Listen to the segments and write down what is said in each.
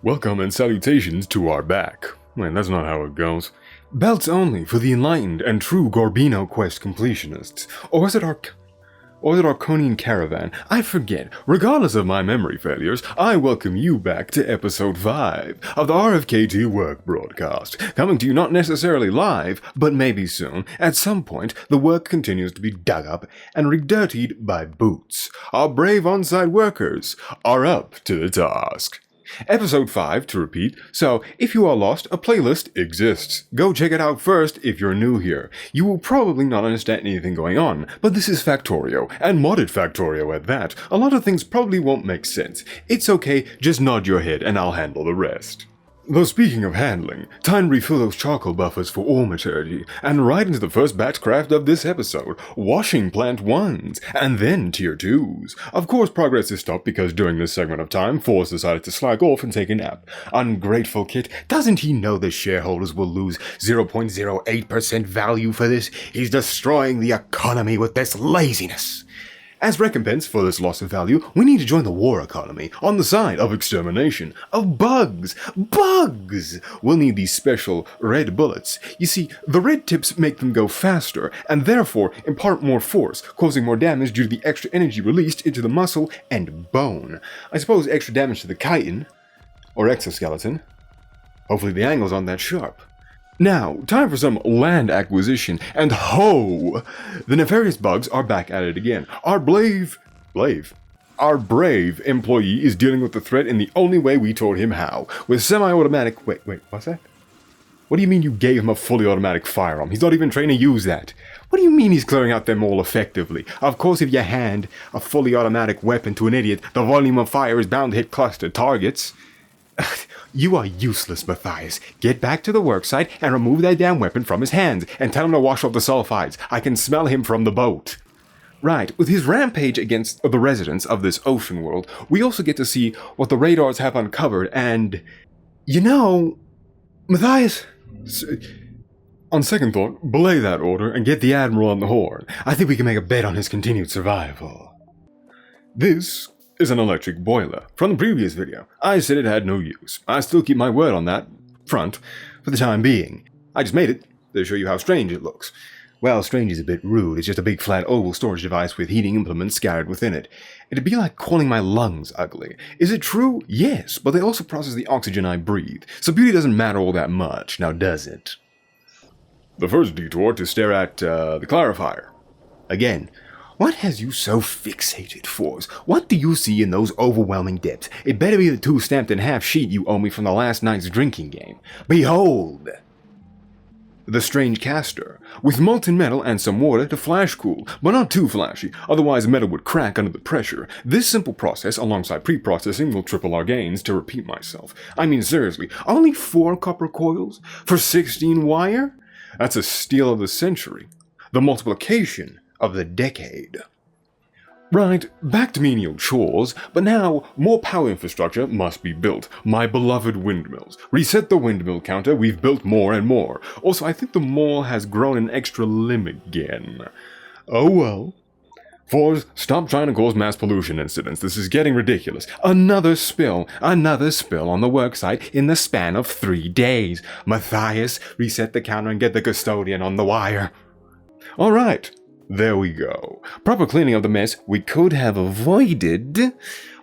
Welcome and salutations to our back. Wait, that's not how it goes. Belts only for the enlightened and true Gorbino quest completionists. Or was it Arconian Caravan? I forget. Regardless of my memory failures, I welcome you back to episode 5 of the RFK2 work broadcast. Coming to you not necessarily live, but maybe soon. At some point, the work continues to be dug up and redirtied by boots. Our brave on-site workers are up to the task. Episode 5, to repeat, so if you are lost, a playlist exists. Go check it out first if you're new here. You will probably not understand anything going on, but this is Factorio, and modded Factorio at that. A lot of things probably won't make sense. It's okay, just nod your head and I'll handle the rest. Though speaking of handling, time to refill those charcoal buffers for ore maturity, and right into the first batch craft of this episode, washing plant 1s, and then tier 2s. Of course progress is stopped because during this segment of time, Force decided to slack off and take a nap. Ungrateful kid, doesn't he know the shareholders will lose 0.08% value for this? He's destroying the economy with this laziness. As recompense for this loss of value, we need to join the war economy on the side of extermination of bugs. Bugs! We'll need these special red bullets. You see, the red tips make them go faster and therefore impart more force, causing more damage due to the extra energy released into the muscle and bone. I suppose extra damage to the chitin, or exoskeleton. Hopefully the angles aren't that sharp. Now, time for some land acquisition, and ho! The nefarious bugs are back at it again. Our brave employee is dealing with the threat in the only way we told him how, with semi-automatic— Wait, what's that? What do you mean you gave him a fully automatic firearm? He's not even trained to use that. What do you mean he's clearing out them all effectively? Of course, if you hand a fully automatic weapon to an idiot, the volume of fire is bound to hit clustered targets. You are useless, Matthias. Get back to the worksite and remove that damn weapon from his hands, and tell him to wash off the sulfides. I can smell him from the boat. Right, with his rampage against the residents of this ocean world, we also get to see what the radars have uncovered, and— you know, Matthias— on second thought, belay that order and get the Admiral on the horn. I think we can make a bet on his continued survival. This is an electric boiler. From the previous video, I said it had no use. I still keep my word on that front for the time being. I just made it to show you how strange it looks. Well, strange is a bit rude. It's just a big flat oval storage device with heating implements scattered within it. It'd be like calling my lungs ugly. Is it true? Yes, but they also process the oxygen I breathe, so beauty doesn't matter all that much, now does it? The first detour to stare at the clarifier. Again, what has you so fixated, Force? What do you see in those overwhelming depths? It better be the 2 stamped in half sheet you owe me from the last night's drinking game. Behold! The strange caster, with molten metal and some water to flash cool, but not too flashy, otherwise the metal would crack under the pressure. This simple process, alongside pre-processing, will triple our gains, to repeat myself. I mean seriously, only 4 copper coils? For 16 wire? That's a steal of the century. The multiplication of the decade. Right, back to menial chores, but now more power infrastructure must be built. My beloved windmills. Reset the windmill counter, we've built more and more. Also, I think the mall has grown an extra limb again. Oh well. Fours, stop trying to cause mass pollution incidents. This is getting ridiculous. Another spill on the worksite in the span of 3 days. Matthias, reset the counter and get the custodian on the wire. Alright. There we go. Proper cleaning of the mess we could have avoided.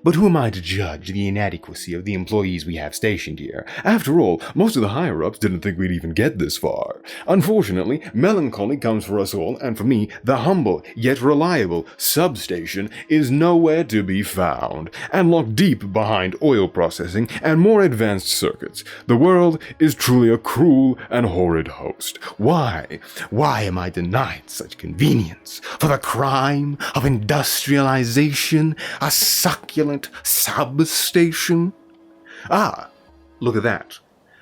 But who am I to judge the inadequacy of the employees we have stationed here? After all, most of the higher-ups didn't think we'd even get this far. Unfortunately, melancholy comes for us all, and for me, the humble yet reliable substation is nowhere to be found, and locked deep behind oil processing and more advanced circuits. The world is truly a cruel and horrid host. Why? Why am I denied such convenience? For the crime of industrialization, a succulent substation? Ah, look at that.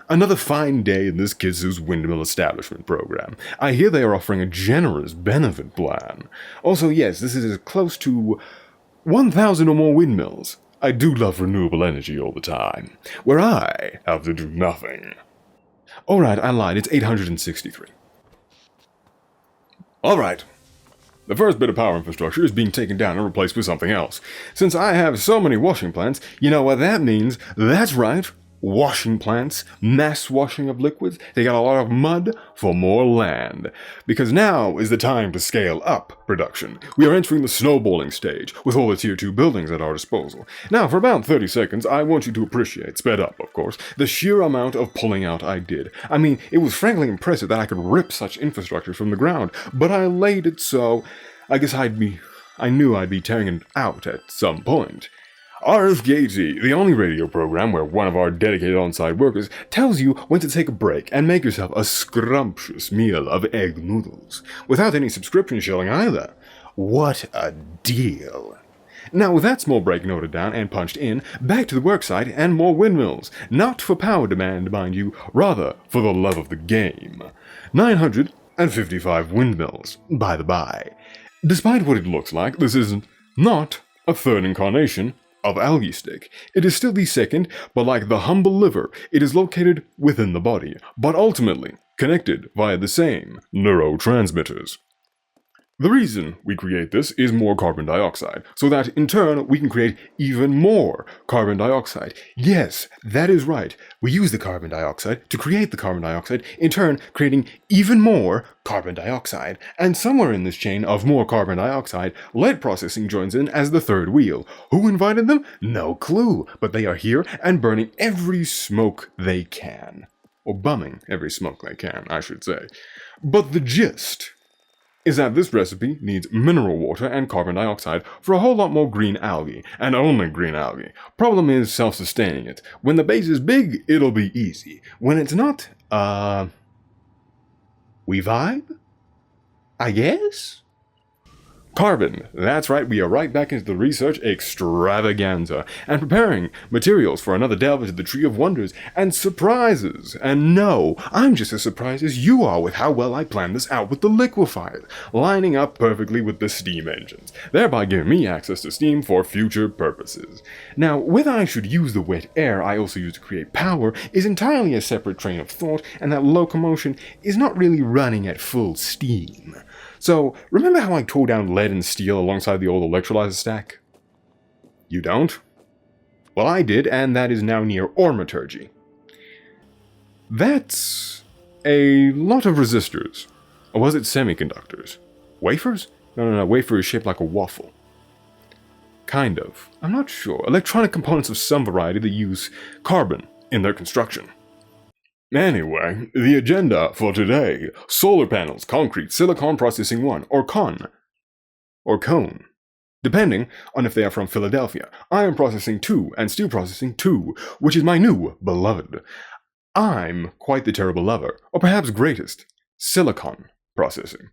Another fine day in this Kitsu's windmill establishment program. I hear they are offering a generous benefit plan. Also, yes, this is as close to 1,000 or more windmills. I do love renewable energy all the time, where I have to do nothing. Alright, I lied, it's 863. Alright. The first bit of power infrastructure is being taken down and replaced with something else. Since I have so many washing plants, you know what that means? That's right, washing plants, mass washing of liquids. They got a lot of mud for more land. Because now is the time to scale up production. We are entering the snowballing stage with all the tier 2 buildings at our disposal. Now, for about 30 seconds, I want you to appreciate, sped up of course, the sheer amount of pulling out I did. I mean, it was frankly impressive that I could rip such infrastructure from the ground, but I laid it so I guess I knew I'd be tearing it out at some point. RFGT, the only radio program where one of our dedicated on-site workers tells you when to take a break and make yourself a scrumptious meal of egg noodles, without any subscription shilling either. What a deal. Now with that small break noted down and punched in, back to the worksite and more windmills. Not for power demand, mind you, rather for the love of the game. 955 windmills, by the by. Despite what it looks like, this isn't not a third incarnation of algae stick. It is still the second, but like the humble liver, it is located within the body, but ultimately connected via the same neurotransmitters. The reason we create this is more carbon dioxide, so that in turn we can create even more carbon dioxide. Yes, that is right. We use the carbon dioxide to create the carbon dioxide, in turn creating even more carbon dioxide. And somewhere in this chain of more carbon dioxide, lead processing joins in as the third wheel. Who invited them? No clue, but they are here and burning every smoke they can. Or bumming every smoke they can, I should say. But the gist is that this recipe needs mineral water and carbon dioxide for a whole lot more green algae, and only green algae. Problem is self-sustaining it. When the base is big, it'll be easy. When it's not, we vibe? I guess? Carbon. That's right, we are right back into the research extravaganza and preparing materials for another delve into the Tree of Wonders and surprises. And no, I'm just as surprised as you are with how well I planned this out with the liquefiers, lining up perfectly with the steam engines, thereby giving me access to steam for future purposes. Now, whether I should use the wet air I also use to create power is entirely a separate train of thought, and that locomotion is not really running at full steam. So, remember how I tore down lead and steel alongside the old electrolyzer stack? You don't? Well, I did, and that is now near ore metallurgy. That's a lot of resistors. Or was it semiconductors? Wafers? No, wafer is shaped like a waffle. Kind of. I'm not sure. Electronic components of some variety that use carbon in their construction. Anyway, the agenda for today: solar panels, concrete, silicon processing 1, or cone, depending on if they are from Philadelphia. Iron processing 2 and steel processing 2, which is my new beloved. I'm quite the terrible lover, or perhaps greatest, silicon processing,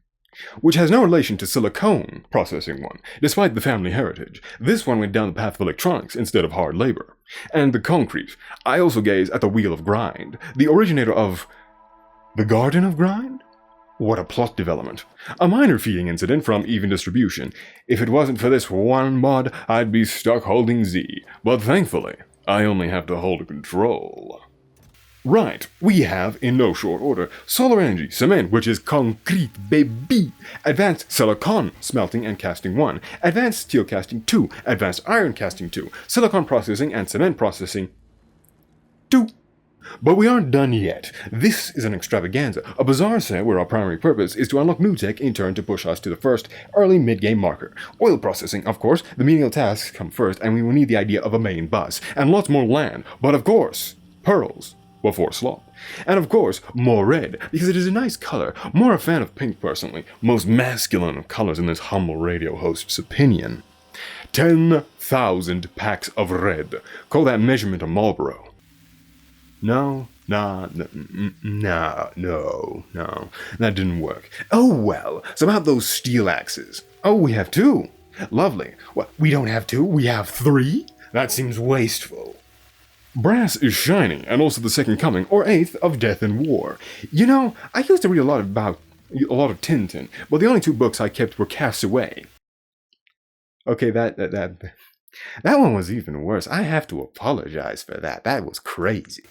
which has no relation to silicone processing 1, despite the family heritage. This one went down the path of electronics instead of hard labor. And the concrete, I also gaze at the Wheel of Grind, the originator of the Garden of Grind? What a plot development. A minor feeding incident from even distribution. If it wasn't for this one mod, I'd be stuck holding Z, but thankfully, I only have to hold control. Right, we have, in no short order, solar energy, cement, which is concrete, baby, advanced silicon smelting and casting 1, advanced steel casting 2, advanced iron casting 2, silicon processing and cement processing 2. But we aren't done yet. This is an extravaganza, a bizarre set where our primary purpose is to unlock new tech in turn to push us to the first early mid-game marker. Oil processing, of course, the menial tasks come first, and we will need the idea of a main bus, and lots more land, but of course, pearls before slop. And of course, more red, because it is a nice color. More a fan of pink, personally. Most masculine of colors in this humble radio host's opinion. 10,000 packs of red. Call that measurement a Marlboro. No. That didn't work. Oh well, so about those steel axes. Oh, we have 2. Lovely. Well, we don't have 2, we have 3? That seems wasteful. Brass is shiny, and also the second coming, or 8th, of Death and War. You know, I used to read a lot of Tintin, but the only 2 books I kept were Castaway. Okay, that one was even worse. I have to apologize for that. That was crazy.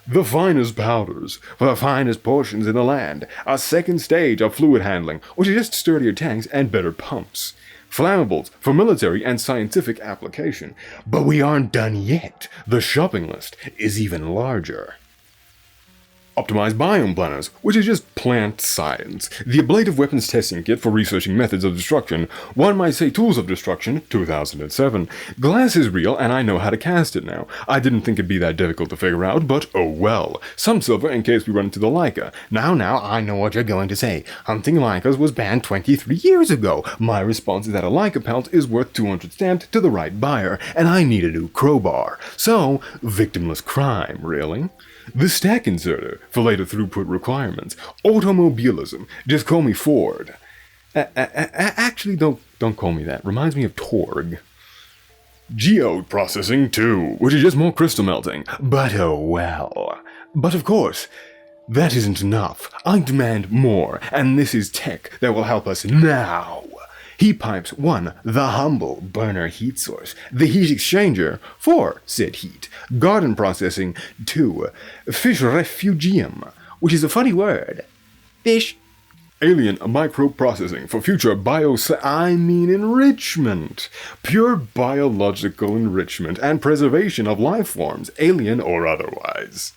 The finest powders, for the finest portions in the land. A second stage of fluid handling, which is just sturdier tanks and better pumps. flammables for military and scientific application. But we aren't done yet. The shopping list is even larger. Optimized biome planners, which is just plant science. The ablative weapons testing kit for researching methods of destruction. One might say tools of destruction, 2007. Glass is real and I know how to cast it now. I didn't think it'd be that difficult to figure out, but oh well. Some silver in case we run into the Leica. Now, I know what you're going to say. Hunting Leicas was banned 23 years ago. My response is that a Leica pelt is worth 200 stamped to the right buyer, and I need a new crowbar. So, victimless crime, really? The stack inserter for later throughput requirements. Automobilism. Just call me Ford. Actually, don't call me that. Reminds me of Torg. Geode processing too, which is just more crystal melting. But oh well. But of course, that isn't enough. I demand more, and this is tech that will help us now. Heat pipes 1. The humble burner heat source. The heat exchanger for said heat. Garden processing 2. Fish refugium, which is a funny word. Fish. Alien microprocessing for future enrichment. Pure biological enrichment and preservation of life forms, alien or otherwise.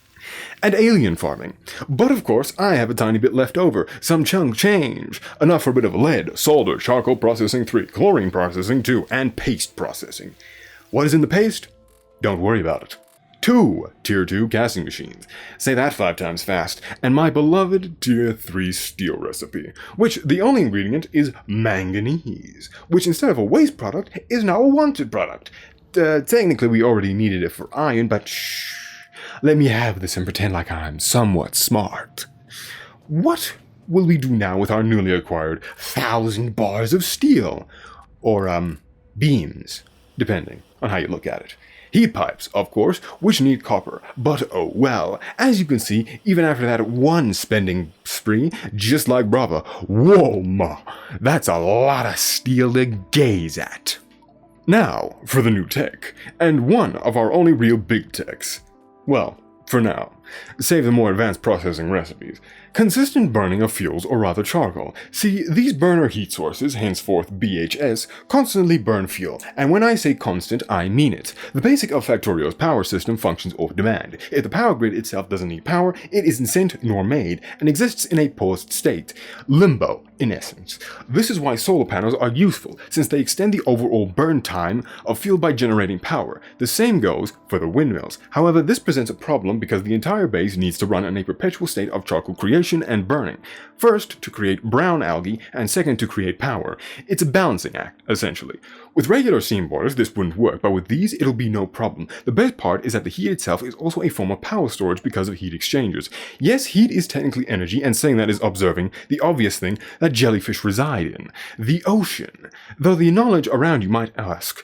And alien farming. But of course, I have a tiny bit left over, some chunk change. Enough for a bit of lead, solder, charcoal processing 3, chlorine processing 2, and paste processing. What is in the paste? Don't worry about it. 2 Tier 2 casting machines. Say that 5 times fast. And my beloved Tier 3 steel recipe, which the only ingredient is manganese, which instead of a waste product is now a wanted product. Technically we already needed it for iron, but shh. Let me have this and pretend like I'm somewhat smart. What will we do now with our newly acquired 1,000 bars of steel? Or, beams, depending on how you look at it. Heat pipes, of course, which need copper. But oh well, as you can see, even after that one spending spree, just like Brava, whoa ma, that's a lot of steel to gaze at. Now, for the new tech, and one of our only real big techs. Well, for now. Save the more advanced processing recipes. Consistent burning of fuels, or rather charcoal. See, these burner heat sources, henceforth BHS, constantly burn fuel, and when I say constant, I mean it. The basic of Factorio's power system functions off demand. If the power grid itself doesn't need power, it isn't sent nor made, and exists in a paused state. Limbo, in essence. This is why solar panels are useful, since they extend the overall burn time of fuel by generating power. The same goes for the windmills. However, this presents a problem because the entire base needs to run in a perpetual state of charcoal creation and burning. First, to create brown algae, and second, to create power. It's a balancing act, essentially. With regular steam boilers, this wouldn't work, but with these, it'll be no problem. The best part is that the heat itself is also a form of power storage because of heat exchangers. Yes, heat is technically energy, and saying that is observing the obvious thing that jellyfish reside in, the ocean. Though the knowledge around you might ask,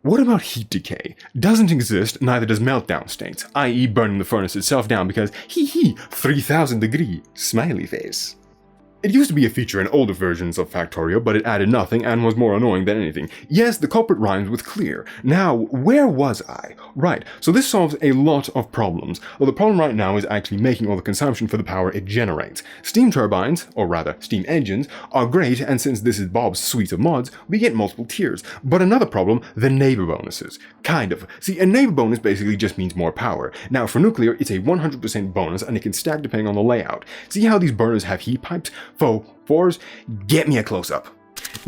what about heat decay? Doesn't exist, neither does meltdown states, i.e. burning the furnace itself down because, 3000 degree, smiley face. It used to be a feature in older versions of Factorio, but it added nothing and was more annoying than anything. Yes, the culprit rhymes with clear. Now, where was I? Right, so this solves a lot of problems. Well, the problem right now is actually making all the consumption for the power it generates. Steam turbines, or rather, steam engines, are great, and since this is Bob's suite of mods, we get multiple tiers. But another problem, the neighbor bonuses. Kind of. See, a neighbor bonus basically just means more power. Now, for nuclear, it's a 100% bonus, and it can stack depending on the layout. See how these burners have heat pipes? Fours, get me a close-up.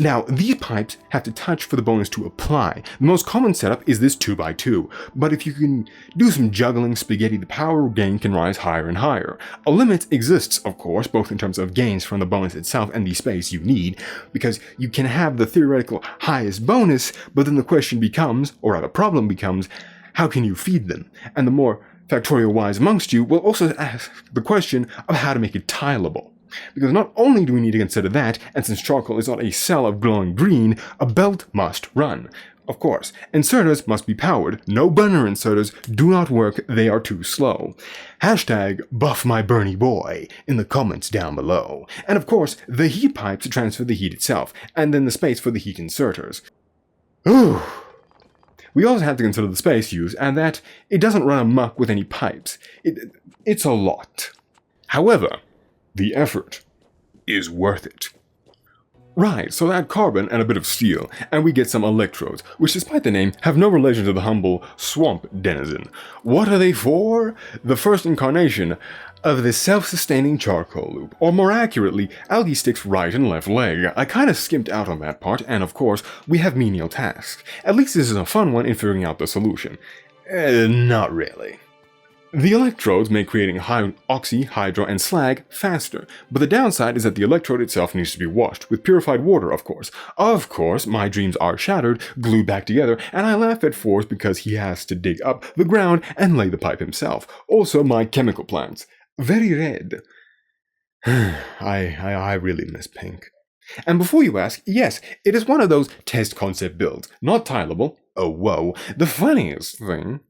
Now, these pipes have to touch for the bonus to apply. The most common setup is this 2x2, but if you can do some juggling spaghetti, the power gain can rise higher and higher. A limit exists, of course, both in terms of gains from the bonus itself and the space you need, because you can have the theoretical highest bonus, but then the question becomes, or rather problem becomes, how can you feed them? And the more Factorio wise amongst you will also ask the question of how to make it tileable. Because not only do we need to consider that, and since charcoal is not a cell of glowing green, a belt must run. Of course, inserters must be powered. No burner inserters do not work, they are too slow. Hashtag buff my Bernie boy in the comments down below. And of course, the heat pipes transfer the heat itself, and then the space for the heat inserters. Ooh. We also have to consider the space used, and that it doesn't run amok with any pipes. It's a lot. However, the effort is worth it. Right, so add carbon and a bit of steel, and we get some electrodes, which despite the name, have no relation to the humble swamp denizen. What are they for? The first incarnation of the self-sustaining charcoal loop, or more accurately, algae sticks right and left leg. I kinda skimped out on that part, and of course, we have menial tasks. At least this is a fun one in figuring out the solution. Not really. The electrodes make creating oxy, hydro, and slag faster, but the downside is that the electrode itself needs to be washed, with purified water, of course. Of course, my dreams are shattered, glued back together, and I laugh at Forrest because he has to dig up the ground and lay the pipe himself. Also, my chemical plants. Very red. I really miss pink. And before you ask, yes, it is one of those test concept builds, not tileable. Oh, whoa. The funniest thing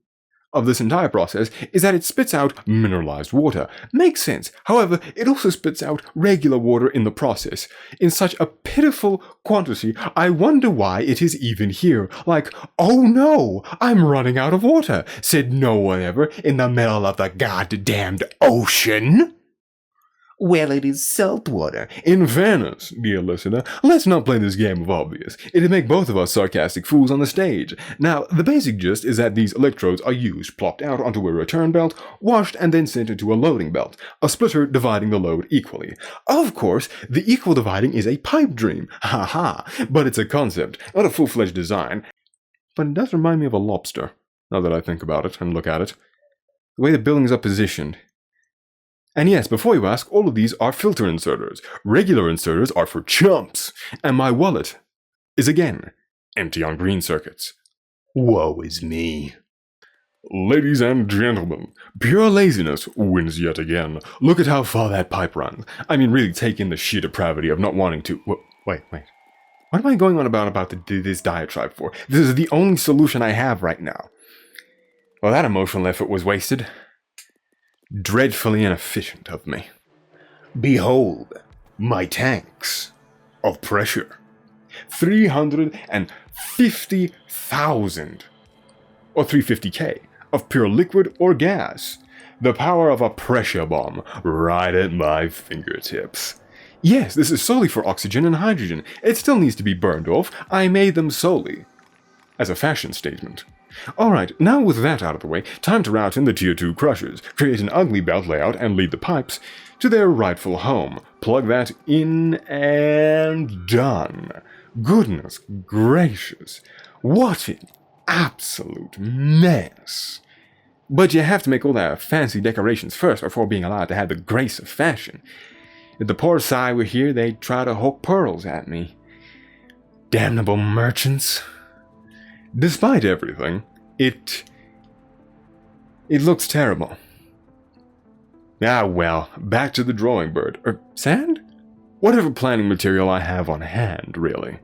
of this entire process is that it spits out mineralized water. Makes sense. However, it also spits out regular water in the process. In such a pitiful quantity, I wonder why it is even here. Like, oh no, I'm running out of water, said no one ever in the middle of the goddamned ocean. Well, it is salt water. In fairness, dear listener, let's not play this game of obvious. It'd make both of us sarcastic fools on the stage. Now, the basic gist is that these electrodes are used, plopped out onto a return belt, washed, and then sent into a loading belt, a splitter dividing the load equally. Of course, the equal dividing is a pipe dream. Ha, but it's a concept, not a full-fledged design. But it does remind me of a lobster, now that I think about it and look at it. The way the buildings are positioned. And yes, before you ask, all of these are filter inserters. Regular inserters are for chumps. And my wallet is again empty on green circuits. Woe is me. Ladies and gentlemen, pure laziness wins yet again. Look at how far that pipe runs. I mean, really take in the sheer depravity of not wanting to... Wait. What am I going on about this diatribe for? This is the only solution I have right now. Well, that emotional effort was wasted. Dreadfully inefficient of me. Behold, my tanks of pressure. 350,000 or 350k of pure liquid or gas. The power of a pressure bomb right at my fingertips. Yes, this is solely for oxygen and hydrogen. It still needs to be burned off. I made them solely as a fashion statement. Alright, now with that out of the way, time to route in the Tier 2 crushers, create an ugly belt layout, and lead the pipes to their rightful home. Plug that in, and done. Goodness gracious, what an absolute mess. But you have to make all that fancy decorations first before being allowed to have the grace of fashion. If the poor Psy were here, they'd try to hook pearls at me. Damnable merchants. Despite everything, it looks terrible. Ah well, back to the drawing board. Sand? Whatever planning material I have on hand, really.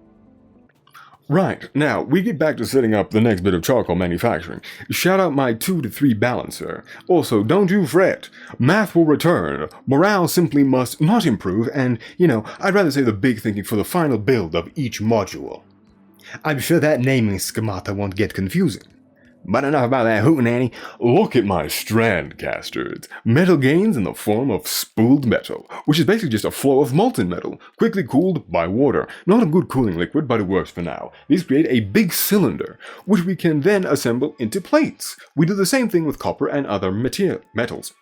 Right, now, we get back to setting up the next bit of charcoal manufacturing. Shout out my 2 to 3 balancer. Also, don't you fret. Math will return. Morale simply must not improve, and, I'd rather say the big thinking for the final build of each module. I'm sure that naming schemata won't get confusing. But enough about that hootenanny. Look at my strand casters. Metal gains in the form of spooled metal, which is basically just a flow of molten metal, quickly cooled by water. Not a good cooling liquid, but it works for now. These create a big cylinder, which we can then assemble into plates. We do the same thing with copper and other metals.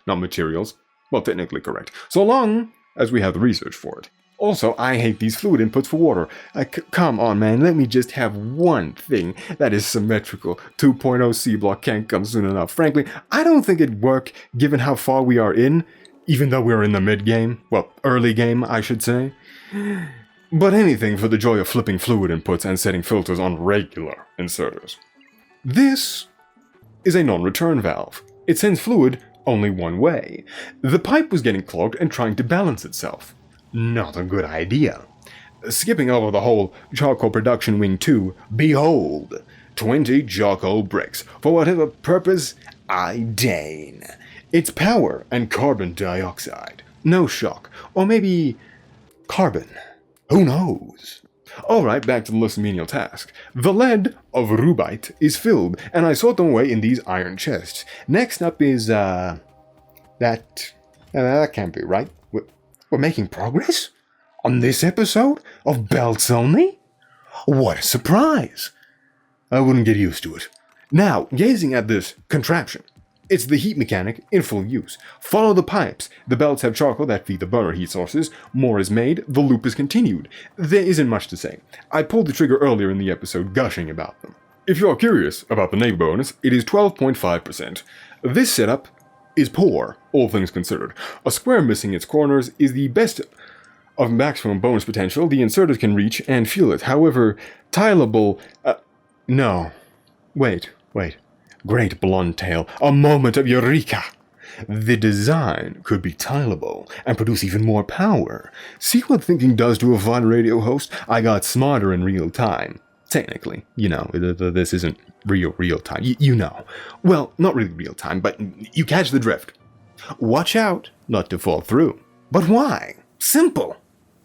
Not materials. Well, technically correct. So long as we have the research for it. Also, I hate these fluid inputs for water. Come on, man, let me just have one thing that is symmetrical. 2.0 Seablock can't come soon enough. Frankly, I don't think it'd work given how far we are in, even though we're in the mid-game. Well, early game, I should say. But anything for the joy of flipping fluid inputs and setting filters on regular inserters. This is a non-return valve. It sends fluid only one way. The pipe was getting clogged and trying to balance itself. Not a good idea. Skipping over the whole charcoal production wing 2, behold, 20 charcoal bricks, for whatever purpose I deign. It's power and carbon dioxide. No shock. Or maybe carbon. Who knows? Alright, back to the list of menial tasks. The lead of rubite is filled, and I sort them away in these iron chests. Next up is, that can't be right. We're making progress? On this episode of Belts Only? What a surprise! I wouldn't get used to it. Now, gazing at this contraption, it's the heat mechanic in full use. Follow the pipes. The belts have charcoal that feed the burner heat sources. More is made. The loop is continued. There isn't much to say. I pulled the trigger earlier in the episode, gushing about them. If you're curious about the neg bonus, it is 12.5%. This setup is poor, all things considered. A square missing its corners is the best of maximum bonus potential the inserters can reach and fuel it. However, tileable... no. Wait. Great blonde tail, a moment of eureka! The design could be tileable and produce even more power. See what thinking does to a fun radio host? I got smarter in real time. Technically, this isn't real time. You know. Well, not really real time, but you catch the drift. Watch out not to fall through. But why? Simple.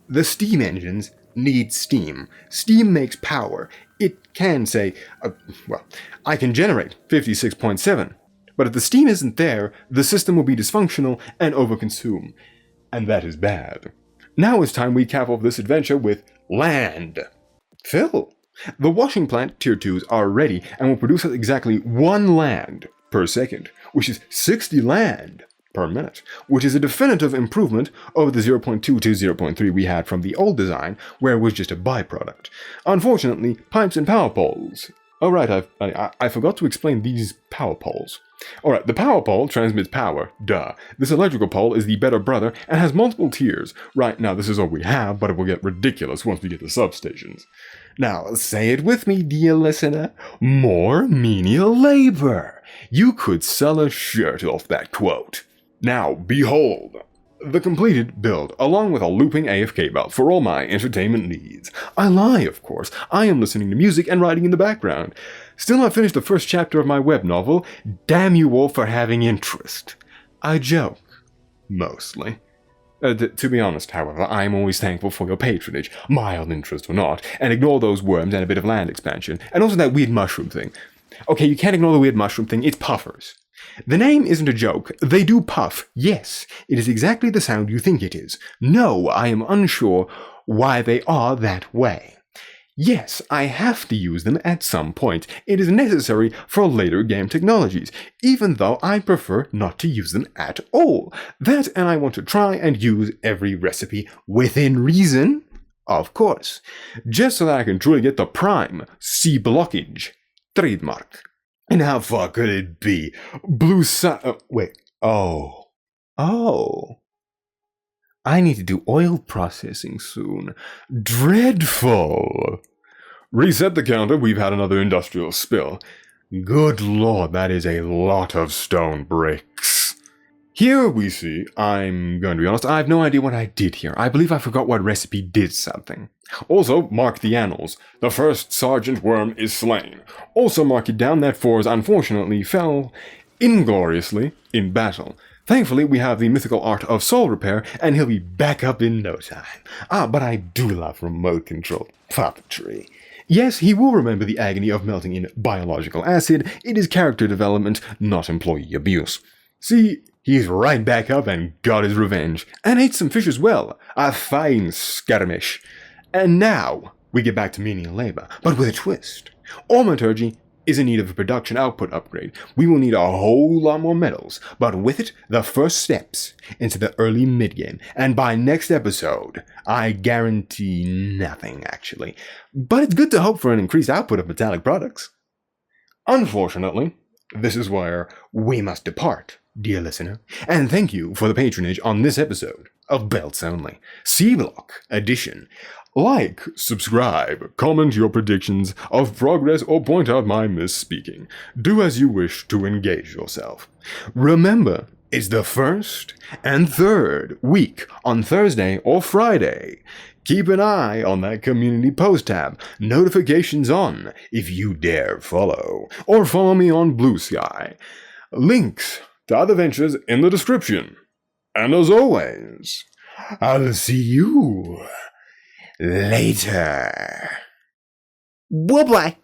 The steam engines need steam. Steam makes power. It can say, I can generate 56.7, but if the steam isn't there, the system will be dysfunctional and overconsume, and that is bad. Now it's time we cap off this adventure with land. Phil, the washing plant tier 2s are ready and will produce us exactly 1 land per second, which is 60 land per minute, which is a definitive improvement over the 0.2 to 0.3 we had from the old design, where it was just a byproduct. Unfortunately, pipes and power poles. Oh right, I forgot to explain these power poles. Alright, the power pole transmits power, duh. This electrical pole is the better brother and has multiple tiers. Right now this is all we have, but it will get ridiculous once we get the substations. Now, say it with me, dear listener. More menial labor. You could sell a shirt off that quote. Now, behold, the completed build, along with a looping AFK belt for all my entertainment needs. I lie, of course. I am listening to music and writing in the background. Still not finished the first chapter of my web novel. Damn you all for having interest. I joke. Mostly. To be honest, however, I am always thankful for your patronage, mild interest or not, and ignore those worms and a bit of land expansion, and also that weird mushroom thing. Okay, you can't ignore the weird mushroom thing, it's puffers. The name isn't a joke. They do puff. Yes, it is exactly the sound you think it is. No, I am unsure why they are that way. Yes, I have to use them at some point. It is necessary for later game technologies, even though I prefer not to use them at all. That, and I want to try and use every recipe within reason, of course, just so that I can truly get the prime Seablockage trademark. And how far could it be? I need to do oil processing soon. Dreadful. Reset the counter, we've had another industrial spill. Good lord, that is a lot of stone bricks. Here we see, I'm going to be honest, I have no idea what I did here. I believe I forgot what recipe did something. Also, mark the annals. The first Sergeant Worm is slain. Also mark it down that Fours unfortunately fell ingloriously in battle. Thankfully, we have the mythical art of soul repair, and he'll be back up in no time. But I do love remote-controlled puppetry. Yes, he will remember the agony of melting in biological acid. It is character development, not employee abuse. See, he's right back up and got his revenge, and ate some fish as well. A fine skirmish. And now, we get back to menial labor, but with a twist. Aumaturgy is in need of a production output upgrade. We will need a whole lot more metals, but with it, the first steps into the early mid-game. And by next episode, I guarantee nothing, actually. But it's good to hope for an increased output of metallic products. Unfortunately, this is where we must depart, dear listener. And thank you for the patronage on this episode of Belts Only, Seablock Edition. Like, subscribe, comment your predictions of progress, or point out my misspeaking. Do as you wish to engage yourself. Remember, it's the 1st and 3rd week on Thursday or Friday. Keep an eye on that community post tab. Notifications on if you dare follow. Or follow me on Blue Sky. Links to other ventures in the description. And as always, I'll see you later. Bye-bye.